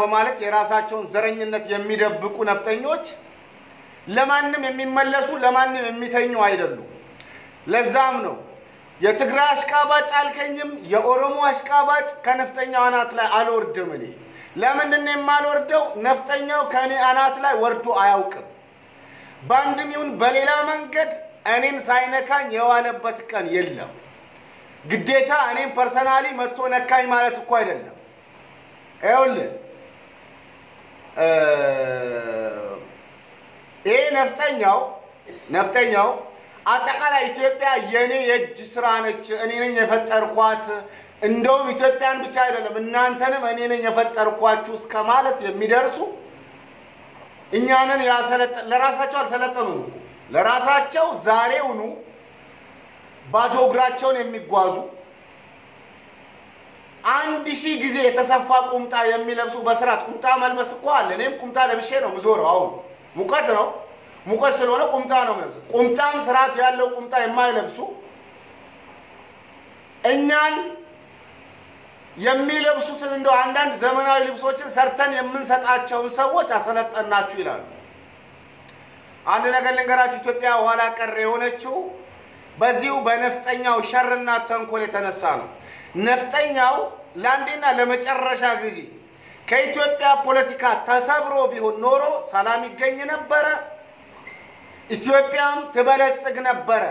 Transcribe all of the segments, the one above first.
በማለት የራሳቸውን ዘረኝነት የሚደብቁ ነፍጠኞች ለማንም የሚመለሱ ለማንም የሚተኙ አይደሉም ለዛም ነው የትግራይ አሽቃባጭ አልከኝም የኦሮሞ አሽቃባጭ ከነፍጠኛው አናት ላይ አልወርድም እኔ ለምን የማልወርደው ነፍጠኛው ከኔ አናት ላይ ወርዶ አያውቅም ባንድም ይሁን በሌላ መንገድ እኔን ሳይነካኝ የዋለበት ቀን የለም ግዴታ እኔን ፐርሰናሊ መጥቶ ነካኝ ማለት እኮ አይደለም አይውልህ ነፍጠኛው አጠቃላይ ኢትዮጵያ የኔ የእጅ ስራ ነች እኔ ነኝ የፈጠርኳት እንደውም ኢትዮጵያን ብቻ አይደለም እናንተንም እኔ ነኝ የፈጠርኳችሁ እስከ ማለት የሚደርሱ እኛንን ለራሳቸው አልሰለጠኑም ለራሳቸው ዛሬውኑ ባዶ እግራቸውን የሚጓዙ 1000 ጊዜ የተሰፋ ቁምጣ የሚለብሱ በስራት ቁምጣ መልበስ እኮ አለ እኔም ቁምጣ ለብሼ ነው ምዞረው አሁን ሙቀት ስለሆነ ቁምጣ ነው ማለት ቁምጣም ስራት ያለው ቁምጣ የማይለብሱ እኛን የሚለብሱትን እንደው አንዳንድ ዘመናዊ ልብሶችን ሰርተን የምንሰጣቸው ሰዎች አሰለጠናችሁ ይላሉ አንድ ነገር ልንገራችሁ ኢትዮጵያ ኋላ ቀር የሆነችው በዚሁ በነፍጠኛው ሸርና ተንኮል የተነሳ ነው ነፍጠኛው ላንዴና ለመጨረሻ ጊዜ ከኢትዮጵያ ፖለቲካ ተሰብሮ ቢሆን ኖሮ ሰላም ይገኝ ነበር ኢትዮጵያም ትበለጽግ ነበር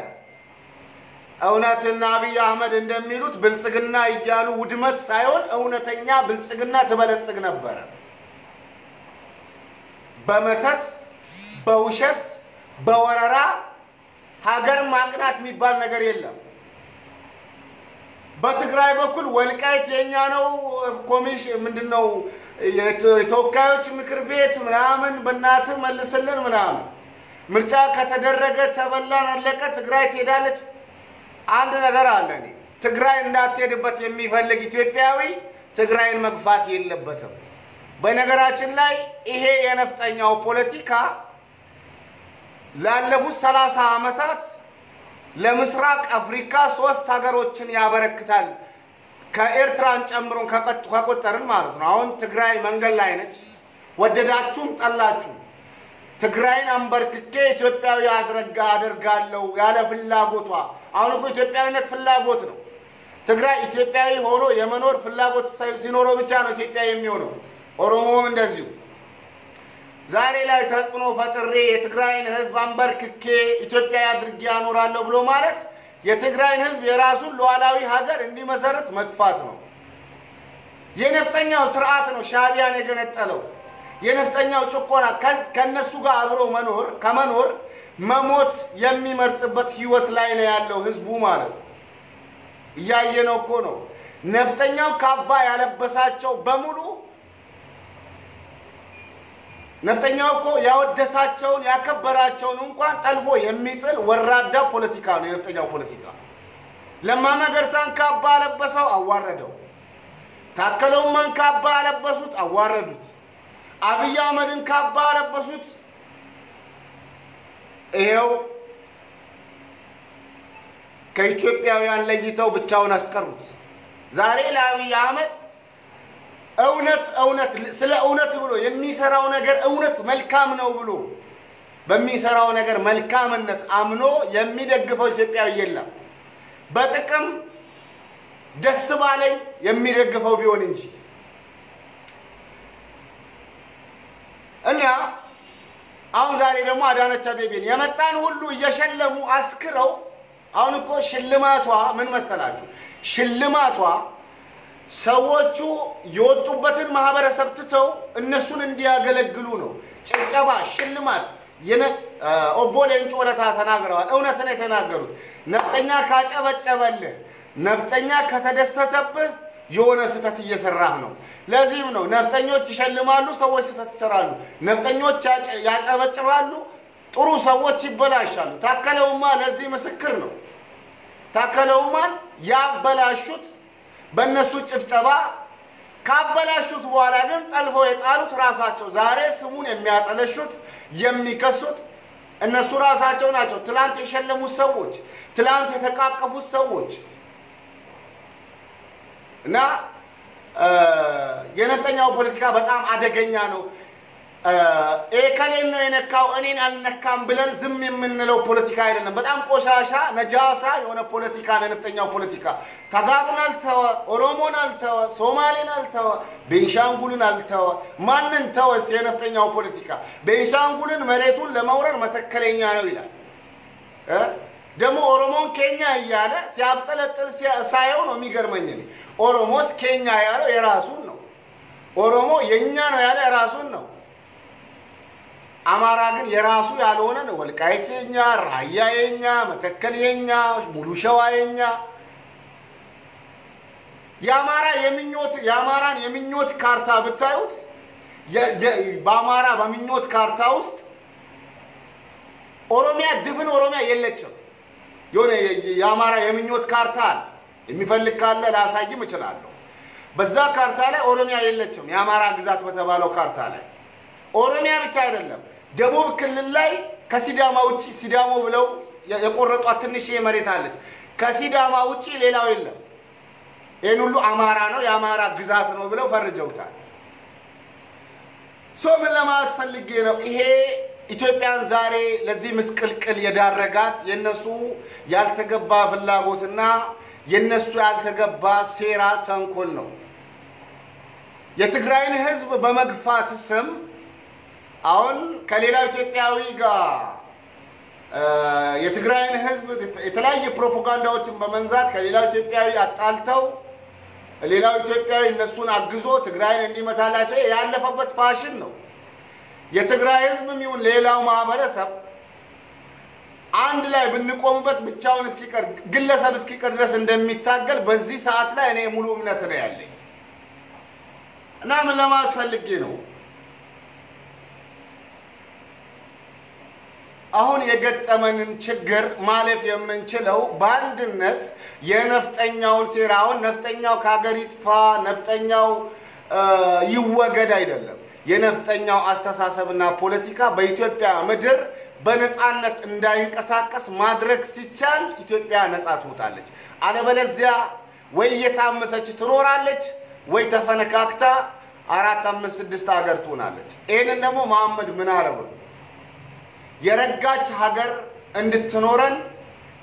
እውነትና አብይ አህመድ እንደሚሉት ብልጽግና ይያሉ ውድመት ሳይሆን እውነተኛ ብልጽግና ትበለጽግ ነበር በመተት በውሸት በወረራ ሀገር ማቅናት የሚባል ነገር የለም በትግራይ በኩል ወልቃይት የኛ ነው ኮሚሽን ምንድነው የተወካዮች ምክር ቤት ምናምን በእናት መልስልን ምናምን ምርጫ ከተደረገ ተበላን አለቀ ትግራይ ትሄዳለች አንድ ነገር አለኝ ትግራይ እንዳትሄድበት የሚፈልግ ኢትዮጵያዊ ትግራይን መግፋት የለበትም በነገራችን ላይ ይሄ የነፍጠኛው ፖለቲካ ላለፉት 30 አመታት ለምስራቅ አፍሪካ 3 ሀገሮችን ያበረክታል ከኤርትራን ጨምሮ ከቆጠርን ማለት ነው አሁን ትግራይ መንገድ ላይ ነች ወደዳችሁም ጠላችሁ ትግራይን አንበርክኬ ኢትዮጵያዊ አደርጋለሁ ያለ ፍላጎቷ አሁን እኮ ኢትዮጵያዊነት ፍላጎት ነው ትግራይ ኢትዮጵያዊ ሆኖ የመኖር ፍላጎት ሲኖረው ብቻ ነው ኢትዮጵያዊ የሚሆነው ኦሮሞም እንደዚሁ ዛሬ ላይ ተጽኖ ፈጥሬ የትግራይን ህዝብ አንበርክኬ ኢትዮጵያዊ አድርጌ አኖራለሁ ብሎ ማለት የትግራይን ህዝብ የራሱን ሉዓላዊ ሀገር እንዲመሰረት መጥፋት ነው የነፍጠኛው ስርዓት ነው ሻቢያን የገነጠለው የነፍጠኛው ጭቆና ከነሱ ጋር አብሮ ከመኖር መሞት የሚመርጥበት ህይወት ላይ ነው ያለው ህዝቡ ማለት ያየነው እኮ ነው ነፍጠኛው ካባ ያለበሳቸው በሙሉ ነፍጠኛው እኮ ያወደሳቸውን ያከበራቸውን እንኳን ጠልፎ የሚጥል ወራዳ ፖለቲካ ነው የነፍጠኛው ፖለቲካ ለማ መገርሳን ካባ ያለበሰው አዋረደው ታከለውማን ካባ ያለበሱት አዋረዱት አብይ አህመድን ካባ ያለበሱት ይሄው ከኢትዮጵያውያን ለይተው ብቻውን አስቀሩት ዛሬ ለአብይ አህመድ እውነት ስለ እውነት ብሎ የሚሰራው ነገር እውነት መልካም ነው ብሎ በሚሰራው ነገር መልካምነት አምኖ የሚደግፈው ኢትዮጵያዊ የለም በጥቅም ደስ ባለኝ የሚደግፈው ቢሆን እንጂ እና አሁን ዛሬ ደግሞ አዳነች አቤቤን የመጣን ሁሉ እየሸለሙ አስክረው አሁን እኮ ሽልማቷ ምን መሰላችሁ ሽልማቷ ሰዎቹ የወጡበትን ማህበረሰብ ትተው እነሱን እንዲያገለግሉ ነው ጭብጨባ ሽልማት ኦቦሌን ጮለታ ተናግረዋል እውነት ነው የተናገሩት ነፍጠኛ ካጨበጨበልህ ነፍጠኛ ከተደሰተብህ የሆነ ስተት እየሰራህ ነው ለዚህም ነው ነፍጠኞች ይሸልማሉ ሰዎች ስተት ይሰራሉ ነፍጠኞች ያጨበጭባሉ ጥሩ ሰዎች ይበላሻሉ ታከለውማ ለዚህ ምስክር ነው ታከለውማ ያበላሹት በእነሱ ጭብጨባ ካበላሹት በኋላ ግን ጠልፈው የጣሉት ራሳቸው ዛሬ ስሙን የሚያጠለሹት የሚከሱት እነሱ ራሳቸው ናቸው ትላንት የሸለሙት ሰዎች ትላንት የተቃቀፉት ሰዎች እና የነፍጠኛው ፖለቲካ በጣም አደገኛ ነው ኤከሌን ነው የነካው እኔን አልነካም ብለን ዝም የምንለው ፖለቲካ አይደለም በጣም ቆሻሻ ነጃሳ የሆነ ፖለቲካ ነፍጠኛው ፖለቲካ ተጋሩን አልተወ ኦሮሞን አልተወ ሶማሌን አልተወ ቤንሻንጉልን አልተወ ማንን ተወ እስቲ የነፍጠኛው ፖለቲካ ቤንሻንጉልን መሬቱን ለማውረር መተከለኛ ነው ይላል ደሞ ኦሮሞን ኬኛ ይያለ ሲያብጠለጥል ሳይው ነው የሚገርመኝ ኦሮሞስ ኬኛ ያለው የራሱን ነው ኦሮሞ የኛ ነው ያለ የራሱን ነው አማራ ግን የራሱ ያልሆነ ነው ወልቃይተኛ ራያየኛ መተከለኛ ሙሉሸዋየኛ ያማራን የሚኞት ካርታ ብታዩት በአማራ በሚኞት ካርታ ውስጥ ኦሮሚያ ድፍን ኦሮሚያ የለችም የሆነ ያማራ የሚኞት ካርታ የሚፈልግ ካለ ላሳይም እችላለሁ በዛ ካርታ ላይ ኦሮሚያ የለችም ያማራ ግዛት በተባለው ካርታ ላይ ኦሮሚያ ብቻ አይደለም ደቡብ ክልል ላይ ከሲዳማ ውጪ ሲዳሞ ብለው የቆረጧት ትንሽ የመሬት አለች ከሲዳማ ውጪ ሌላው የለም ይሄን ሁሉ አማራ ነው ያማራ ግዛት ነው ብለው ፈርጀውታል ምን ለማለት ፈልጌ ነው ይሄ ኢትዮጵያን ዛሬ ለዚህ ምስቅልቅል የዳረጋት የነሱ ያልተገባ ፍላጎትና የነሱ ያልተገባ ሴራ ተንኮል ነው የትግራይን ህዝብ በመግፋት ስም አሁን ከሌላው ኢትዮጵያዊ ጋር የትግራይን ህዝብ የተለያየ ፕሮፓጋንዳዎችን በመንዛት ከሌላው ኢትዮጵያዊ አጣልተው ሌላው ኢትዮጵያዊ እነሱን አግዞ ትግራይን እንዲመታላቸው ያለፈበት ፋሽን ነው የትግራይ ህዝብም ይሁን ሌላው ማህበረሰብ አንድ ላይ ብንቆምበት ብቻውን እስኪቀር ግለሰብ እስኪቀር ድረስ እንደሚታገል በዚህ ሰዓት ላይ እኔ ሙሉ እምነት ነው ያለኝ እና ምን ለማለት ፈልጌ ነው አሁን የገጠመንን ችግር ማለፍ የምንችለው ባንድነት የነፍጠኛው ሴራውን ነፍጠኛው ካገር ይጥፋ ነፍጠኛው ይወገድ አይደለም የነፍጠኛው አስተሳሰብና ፖለቲካ በኢትዮጵያ ምድር በነጻነት እንዳይንቀሳቀስ ማድረግ ሲቻል ኢትዮጵያ ነጻ ትወጣለች አለበለዚያ ወይ የታመሰች ትኖራለች ወይ ተፈነካክታ 4 5 6 ሀገር ትሆናለች ይሄንን ደግሞ መሐመድ ምን አረበ የረጋች ሀገር እንድትኖረን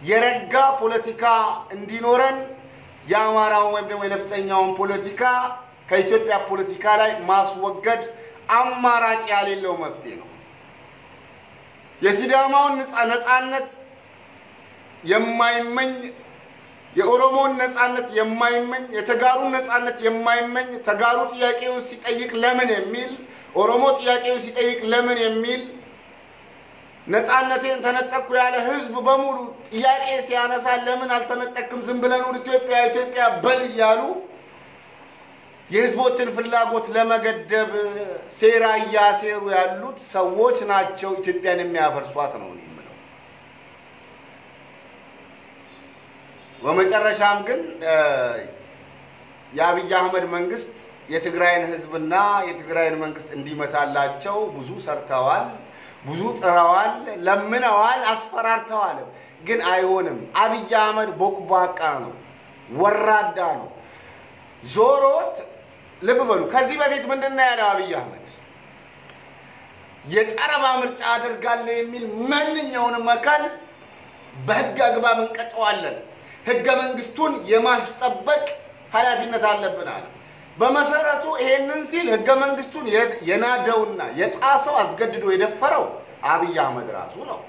የረጋ ፖለቲካ እንዲኖረን ያማራው ወይም ደግሞ የነፍጠኛውን ፖለቲካ ከኢትዮጵያ ፖለቲካ ላይ ማስወገድ አማራጭ ያሌለው መፍትሄ ነው የሲዳማውን ነጻነት የማይመኝ የኦሮሞን ነጻነት የማይመኝ የተጋሩን ነጻነት የማይመኝ ተጋሩ ጥያቄውን ሲጠይቅ ለምን የሚል ኦሮሞ ጥያቄውን ሲጠይቅ ለምን የሚል ነጻነቴን ተነጠቅኩ ያለ ህዝብ በሙሉ ጥያቄ ሲያነሳ ለምን አልተነጠቅም ዝም ብለን ኢትዮጵያ በል ይያሉ የህዝቦችን ፍላጎት ለመገደብ ሴራ ያሴሩ ያሉት ሰዎች ናቸው ኢትዮጵያን የሚያፈርሷት ነው የሚለው በመጨረሻም ግን የአብይ አህመድ መንግስት የትግራይን ህዝብና የትግራይን መንግስት እንዲመታላቸው ብዙ ሰርተዋል ብዙ ጥረዋል ለምነዋል አስፈራርተዋል ግን አይሆንም አብይ አህመድ ቦክባቃ ነው ወራዳ ነው ዞሮት ለበበሉ ከዚህ በፊት ምንድነው ያለው አብይ አህመድ የጨረባ ምርጫ አድርጋለሁ የሚል ማንኛውንም አካል በህግ አግባብ እንቀጨዋለን ህገ መንግስቱን የማስጠበቅ ኃላፊነት አለብን አለ በመሰረቱ ይሄንን ሲል ህገ መንግስቱን የናደውና የጣሰው አስገድዶ የደፈረው አብይ አህመድ ራሱ ነው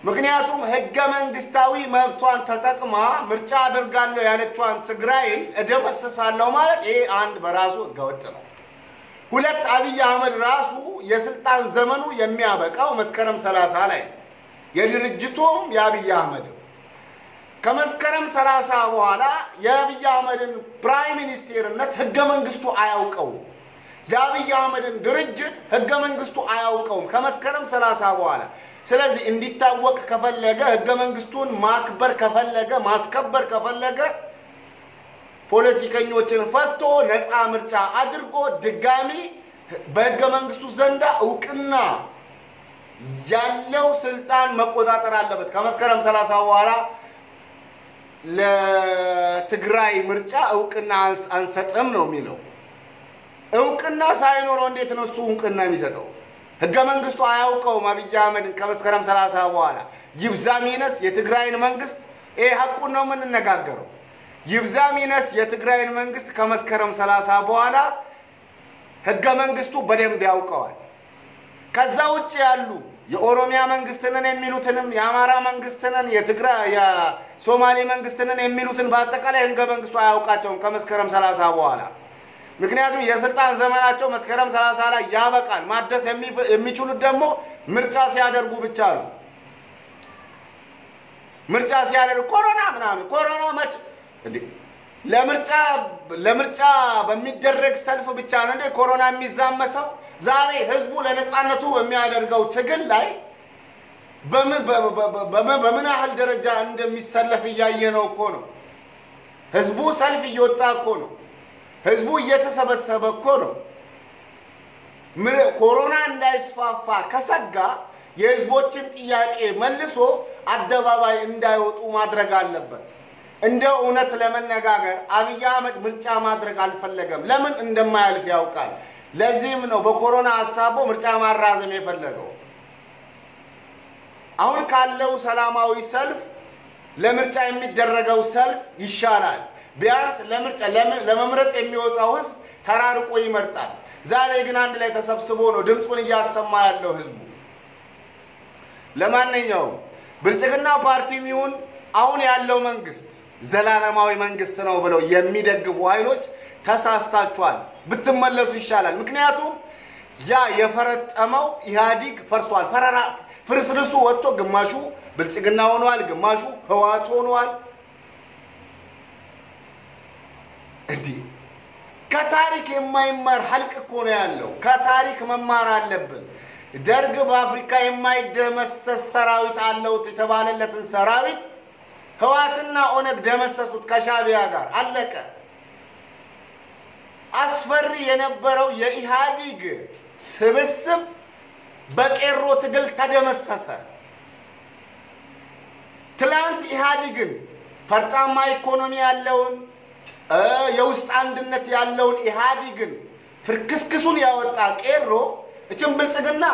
ምክንያቱም ህገ መንግስታዊ መብቷን ተጠቅማ ምርጫ አድርጋለሁ ያለችዋን ትግራይን እደመሰሳለሁ ማለት ይሄ አንድ በራሱ ገወጥ ነው ሁለት አብይ አህመድ ራሱ የስልጣን ዘመኑ የሚያበቃው መስከረም 30 ላይ የድርጅቱም የአብይ አህመድ ከመስከረም 30 በኋላ የአብይ አህመድን ፕራይም ሚኒስተርነት ህገ መንግስቱ አያውቀው የአብይ አህመድን ድርጅት ህገ መንግስቱ አያውቀው ከመስከረም 30 በኋላ ስለዚህ እንዲታወቅ ከፈለገ ህገ መንግስቱን ማክበር ከፈለገ ማስከበር ከፈለገ ፖለቲከኞችን ፈቶ ነፃ ምርጫ አድርጎ ድጋሚ በህገ መንግስቱ ዘንዳ እውቅና ያለው ስልጣን መቆጣጠር አለበት ከመስከረም 30 በኋላ ለትግራይ ምርጫ እውቅና አንሰጥም ነው የሚለው እውቅና ሳይኖረው እንዴት ነው እሱ እውቅና የሚሰጠው ህገ መንግስቱ አያውቀውም አብይ አህመድ ከመስከረም 30 በኋላ ይብዛሚነስ የትግራይን መንግስት ሐቁን ነው የምንነጋገረው ይብዛሚነስ የትግራይን መንግስት ከመስከረም 30 በኋላ ህገ መንግስቱ በደንብ ያውቀዋል ከዛ ውጭ ያሉ የኦሮሚያ መንግስትንን የሚሉትንም የአማራ መንግስትንን የትግራይ የሶማሌ መንግስትንን የሚሉትን በአጠቃላይ ህገ መንግስቱ አያውቃቸውም ከመስከረም 30 በኋላ ምክንያቱም የስልጣን ዘመናቸው መስከረም 30 ላይ ያበቃል ማደስ የሚችሉት ደግሞ ምርጫ ሲያደርጉ ብቻ ነው ምርጫ ሲያደርጉ ኮሮና መች እንዴ ለምርጫ በሚደረግ ሰልፍ ብቻ ነው እንዴ ኮሮና የሚዛመተው ዛሬ ህዝቡ ለነጻነቱ በሚያደርገው ትግል ላይ በምን ያህል ደረጃ እንደሚሰለፍ ያየነው እኮ ነው ህዝቡ ሰልፍ እየወጣ እኮ ነው ህዝቡ እየተሰበሰበ እኮ ነው ኮሮና እንዳይስፋፋ ከሰጋ የህዝቦችን ጥያቄ መልሶ አደባባይ እንዳይወጡ ማድረግ አለበት እንደው እውነት ለመነጋገር አብይ አህመድ ምርጫ ማድረግ አልፈለገም ለምን እንደማያልፍ ያውቃል ለዚህም ነው በኮሮና አሳቦ ምርጫ ማራዘም የፈለገው አሁን ካለው ሰላማዊ ሰልፍ ለምርጫ የሚደረገው ሰልፍ ይሻላል ቢያንስ ለመምረጥ የሚወጣው ህዝብ ተራርቆ ይመርጣል ዛሬ ግን አንድ ላይ ተሰብስቦ ነው ድምጹን ያሰማ ያለው ህዝቡ ለማንኛውም ብልጽግና ፓርቲም ይሁን አሁን ያለው መንግስት ዘላለማዊ መንግስት ነው ብለው የሚደግፉ ኃይሎች ተሳስታችኋል ብትመለሱ ይሻላል ምክንያቱም ያ የፈረጠመው ኢህአዲግ ፈርሷል ፍርስርሱ ወጥቶ ግማሹ ብልጽግና ሆኗል ግማሹ ህዋት ሆኗል እንዴ ከታሪክ የማይማር ሐልቅ እኮ ነው ያለው ከታሪክ መማር አለብን ደርግ በአፍሪካ የማይደመሰስ ሰራዊት አለው የተባለለትን ሰራዊት ህዋትና ኦነግ ደመሰሱት ከሻቢያ ጋር አለቀ አስፈሪ የነበረው የኢህአዲግ ስብስብ በቄሮ ትግል ተደመሰሰ ትላንት ኢህአዲግን ፈርጣማ ኢኮኖሚ ያለውን የውስጥ አንድነት ያለውን ኢህአዲግን ፍርክስክሱን ያወጣ ቄሮ እቺም ብልጽግና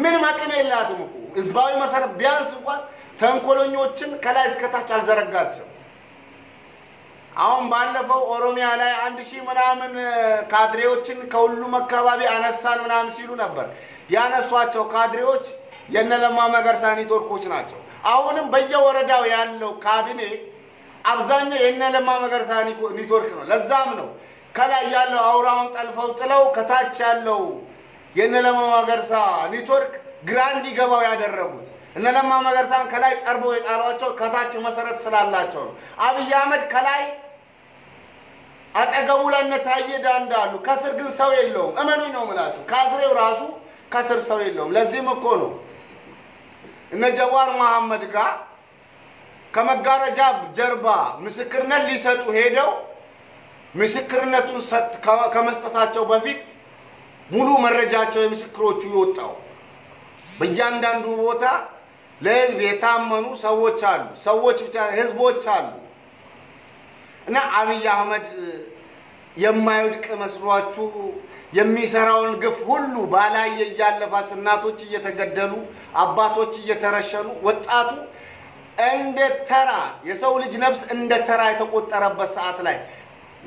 ምን ማቀም የላትም እኮ ህዝባዊ መሰረት ቢያንስ እንኳን ተንኮለኞችን ከላይ እስከታች አልዘረጋቸው አሁን ባለፈው ኦሮሚያ ላይ 1000 ምናምን ካድሬዎችን ከሁሉም አካባቢ አነሳን ምናምን ሲሉ ነበር ያነሷቸው ካድሬዎች የነለማ መገርሳ ኔትወርኮች ናቸው አሁንም በየወረዳው ያለው ካቢኔ አብዛኛው የነለማ መገርሳ ኔትወርክ ነው ለዛም ነው ከላይ ያለው አውራውን ጠልፈው ጥለው ከታች ያለው የነለማ መገርሳ ኔትወርክ ግራንድ ይገባው ያደረጉት እነለማ መገርሳን ከላይ ጠርበው የጣሏቸው ከታች መሰረት ስላላቸው ነው አብይ አህመድ ከላይ አጠገቡ ለነታየ ዳንዳሉ ከስር ግን ሰው የለውም እመኑኝ ነው ማለት ካድሬው ራሱ ከስር ሰው የለውም ለዚህም እኮ ነው እነ ጀዋር መሐመድ ጋር ከመጋረጃ ጀርባ ምስክርነት ሊሰጡ ሄደው ምስክርነቱን ከመስጠታቸው በፊት ሙሉ መረጃቸው የምስክሮቹ ይወጣው በእያንዳንዱ ቦታ ለህዝብ የታመኑ ሰዎች አሉ ሰዎች ብቻ ህዝቦች አሉ እና አብይ አህመድ የማይወድቅ መስሏችሁ የሚሰራውን ግፍ ሁሉ ባላየ ያለፋት እናቶች እየተገደሉ አባቶች እየተረሸኑ ወጣቱ እንደ ተራ የሰው ልጅ ነፍስ እንደ ተራ የተቆጠረበት ሰዓት ላይ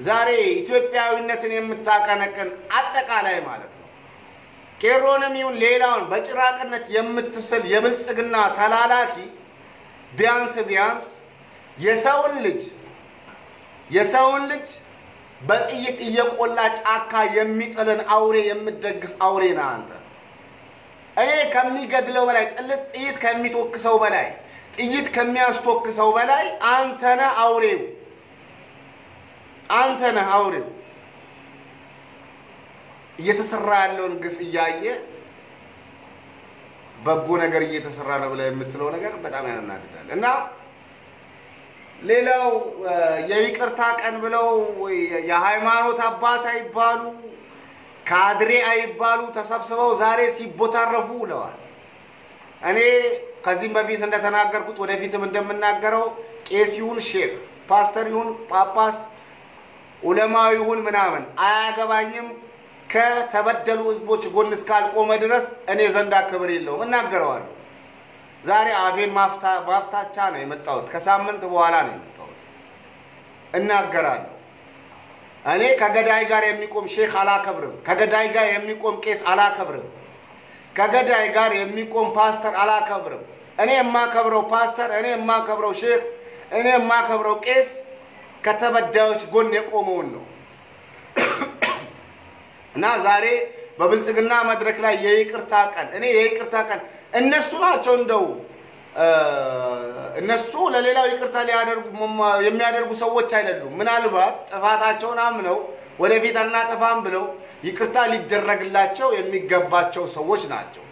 ዛሬ ኢትዮጵያዊነትን የምታቀነቅን አጠቃላይ ማለት ነው ቄሮንም ይሁን ሌላውን በጭራቅነት የምትስል የብልጽግና ተላላኪ ቢያንስ የሰውን ልጅ በጥይት እየቆላ ጫካ የሚጥልን አውሬ የምትደግፍ አውሬ ነህ አንተ እኔ ከሚገድለው በላይ ጥይት ከሚተኩሰው በላይ ጥይት ከሚያስተኩሰው በላይ አንተ ነህ አውሬው እየተሰራ ያለውን ግፍ እያየ በጎ ነገር እየተሰራ ነው ብለ የምትለው ነገር በጣም ያናድዳል እና ሌላው የይቅርታ ቀን ብለው የሃይማኖት አባት አይባሉ ካድሬ አይባሉ ተሰብስበው ዛሬ ሲቦታረፉ ውለዋል እኔ ከዚህም በፊት እንደተናገርኩት ወደፊትም እንደምናገረው ቄስ ይሁን ሼክ ፓስተር ይሁን ጳጳስ ዑለማው ይሁን ምናምን አያገባኝም ከተበደሉ ህዝቦች ጎን እስካልቆመ ድረስ እኔ ዘንዳ ክብር የለውም እናገረዋለሁ ዛሬ አፌን ማፍታቻ ነው የመጣሁት ከሳምንት በኋላ ነው የመጣሁት እናገራለሁ እኔ ከገዳይ ጋር የሚቆም ሼክ አላከብርም ከገዳይ ጋር የሚቆም ቄስ አላከብርም ከገዳይ ጋር የሚቆም ፓስተር አላከብርም እኔ የማከብረው ፓስተር እኔ የማከብረው ሼክ እኔ የማከብረው ቄስ ከተበዳዮች ጎን የቆመውን ነው እና ዛሬ በብልጽግና መድረክ ላይ የይቅርታ ቀን እኔ የይቅርታ ቀን እነሱ ናቸው እንደው እነሱ ለሌላው ይቅርታ የሚያደርጉ ሰዎች አይደሉም ምናልባት ጥፋታቸውን አምነው ወደፊት አናጠፋም ብለው ይቅርታ ሊደረግላቸው የሚገባቸው ሰዎች ናቸው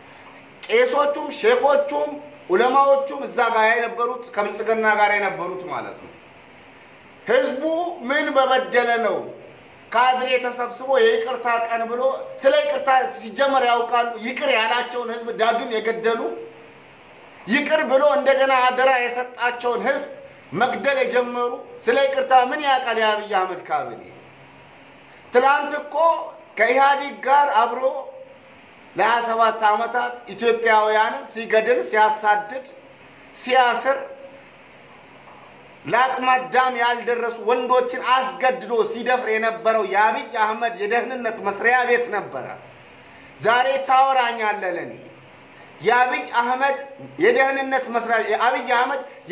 ቄሶቹም ሼኮቹም ዑለማዎቹም እዛ ጋር የነበሩት ከብልጽግና ጋር የነበሩት ማለት ነው ህዝቡ ምን በበደለ ነው ካድሬ ተሰብስቦ የይቅርታ ቀን ብሎ ስለ ይቅርታ ሲጀመር ያውቃሉ ይቅር ያላቸውን ህዝብ ዳግም የገደሉ ይቅር ብሎ እንደገና አደራ የሰጣቸውን ህዝብ መግደል የጀመሩ ስለ ይቅርታ ምን ያውቃል የአብይ አህመድ ካቢኔ ትላንት እኮ ከኢህአዴግ ጋር አብሮ ለ27 ዓመታት ኢትዮጵያውያንን ሲገድል ሲያሳድድ ሲያስር ለአቅማዳም ያልደረሱ ወንዶችን አስገድዶ ሲደፍር የነበረው የአብይ አህመድ የደህንነት መስሪያ ቤት ነበር ዛሬ ታወራኛለህ ለኔ የአብይ አህመድ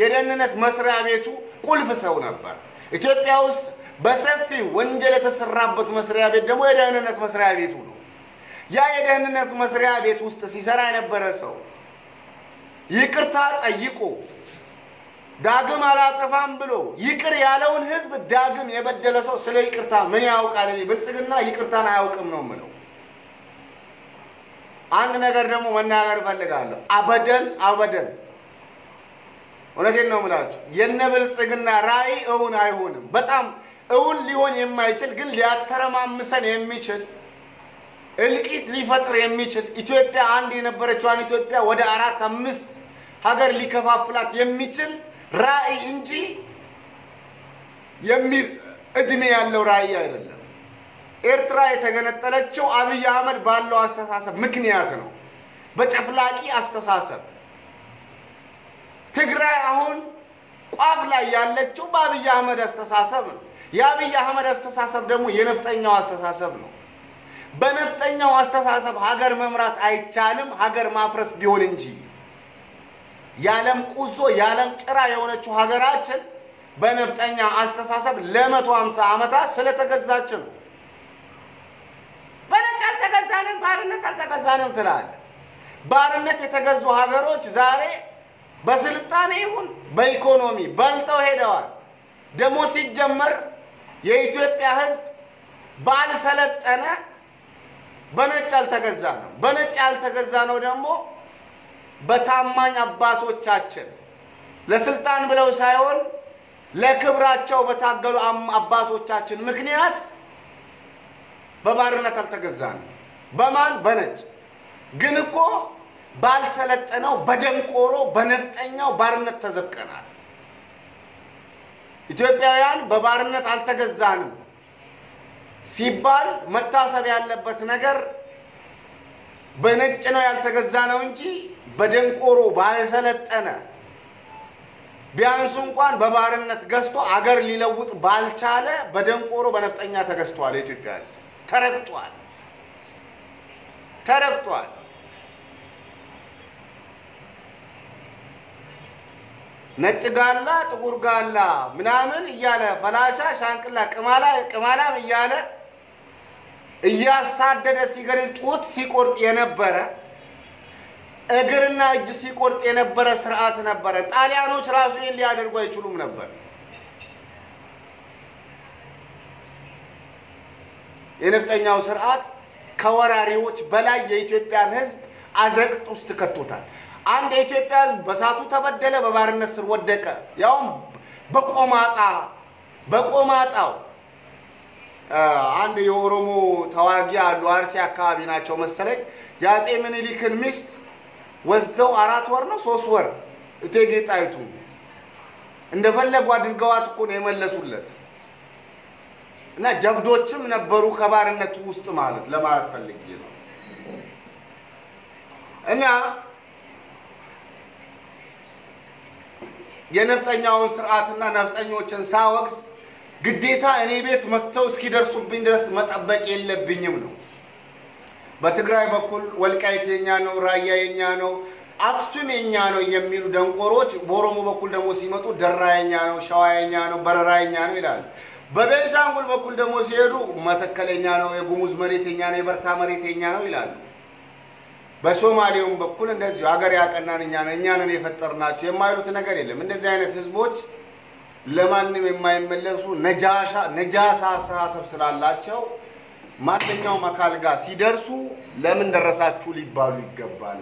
የደህንነት መስሪያ ቤቱ ቁልፍ ሰው ነበር ኢትዮጵያ ውስጥ በሰፊ ወንጀል የተሰራበት መስሪያ ቤት ደግሞ የደህንነት መስሪያ ቤቱ ነው ያ የደህንነት መስሪያ ቤት ውስጥ ሲሰራ የነበረ ሰው ይቅርታ ጠይቆ ዳግም አላጠፋም ብሎ ይቅር ያለውን ህዝብ ዳግም የበደለ ሰው ስለ ይቅርታ ምን ያውቃል ብልጽግና ይቅርታን አያውቅም ነው ማለት አንድ ነገር ደግሞ መናገር ፈልጋለሁ አበደን ወለቴን ነው ማለት የነብልጽግና ራይ እውን አይሆንም በጣም እውን ሊሆን የማይችል ግን ሊያተረማምሰን የሚችል እልቂት ሊፈጥር የሚችል ኢትዮጵያ አንድ የነበረችዋን ኢትዮጵያ ወደ 4-5 ሀገር ሊከፋፍላት የሚችል ራይ እንጂ እድሜ ያለው ራይ አይደለም ኤርትራ የተገነጠለችው አብይ አህመድ ባለው አስተሳሰብ ምክንያት ነው በጨፍላቂ አስተሳሰብ ትግራይ አሁን ቋፍ ላይ ያለችው በአብይ አህመድ አስተሳሰብ ነው የአብይ አህመድ አስተሳሰብ ደግሞ የነፍጠኛው አስተሳሰብ ነው በነፍጠኛው አስተሳሰብ ሀገር መምራት አይቻልም ሀገር ማፍረስ ቢሆን እንጂ ያለም ቁዞ ያለም ጭራ የሆነችው ሀገራችን በነፍጠኛ አስተሳሰብ ለ150 ዓመታት ስለተገዛች ነው በነጭ አልተገዛንም ባርነት አልተገዛንም ትላል ባርነት የተገዙ ሀገሮች ዛሬ በስልጣኔ ይሁን በኢኮኖሚ በልተው ሄደዋል ደሞ ሲጀመር የኢትዮጵያ ህዝብ ባልሰለጠነ በነጭ አልተገዛንም በነጭ ያልተገዛነው ደግሞ በታማኝ አባቶቻችን ለስልጣን ብለው ሳይሆን ለክብራቸው በታገሉ አባቶቻችን ምክንያት በባርነት አልተገዛንም በማን በነጭ ግን እኮ ባልሰለጠነው በደንቆሮ በነፍጠኛው ባርነት ተዘፍቀናል ኢትዮጵያውያን በባርነት አልተገዛንም ሲባል መታሰብ ያለበት ነገር በነጭ ነው ያልተገዛነው እንጂ በደንቆሮ ባልሰለጠነ ቢያንስ እንኳን በባርነት ገዝቶ አገር ሊለውጥ ባልቻለ በደንቆሮ በነፍጠኛ ተገዝቷል ኢትዮጵያ ተረግጧል ነጭ ጋላ ጥቁር ጋላ ምናምን እያለ ፈላሻ ሻንቅላ ቅማላም እያለ እያሳደደ ሲገልጡት ሲቆርጥ የነበረ እግርና እጅ ሲቆርጥ የነበረ ስርዓት ነበር ጣሊያኖች ራሱ ሊያደርጉ አይችሉም ነበር የነፍጠኛው ስርዓት ከወራሪዎች በላይ የኢትዮጵያን ህዝብ አዘቅት ውስጥ ከቶታል አንድ የኢትዮጵያ ህዝብ በሳቱ ተበደለ በባርነት ስር ወደቀ ያው በቆማጣው አንድ የኦሮሞ ተዋጊ አሉ አርሲ አካባቢ ናቸው መሰለኝ ያጼ ምኒልክን ሚስት ወስደው 4 ወር ነው 3 ወር እቴጌ ጣይቱ እንደፈለጉ አድርገዋት እኮ ነው የመለሱለት እና ጀብዶችም ነበሩ ከባርነቱ ውስጥ ለማለት ፈልጌ ነው እና የነፍጠኛውን ስርዓትና ነፍጠኞችን ሳወቅስ ግዴታ እኔ ቤት መጥተው እስኪደርሱብኝ ድረስ መጠበቅ የለብኝም ነው በትግራይ በኩል ወልቃይት የኛ ነው ራያ የኛ ነው አክሱም የኛ ነው የሚሉ ደንቆሮች በኦሮሞ በኩል ደግሞ ሲመጡ ደራ የኛ ነው ሸዋ የኛ ነው በረራ የኛ ነው ይላል በቤንሻንጉል በኩል ደግሞ ሲሄዱ መተከል የኛ ነው የጉሙዝ መሬት የኛ ነው የበርታ መሬት የኛ ነው ይላሉ በሶማሌውም በኩል እንደዚህ ሀገር ያቀናን እኛ ነን የፈጠርናቸው የማይሉት ነገር የለም እንደዚህ አይነት ህዝቦች ለማንም የማይመለሱ ነጃሳ አስተሳሰብ ስላላቸው ማንኛውም አካል ጋር ሲደርሱ ለምን ደረሳችሁ ሊባሉ ይገባል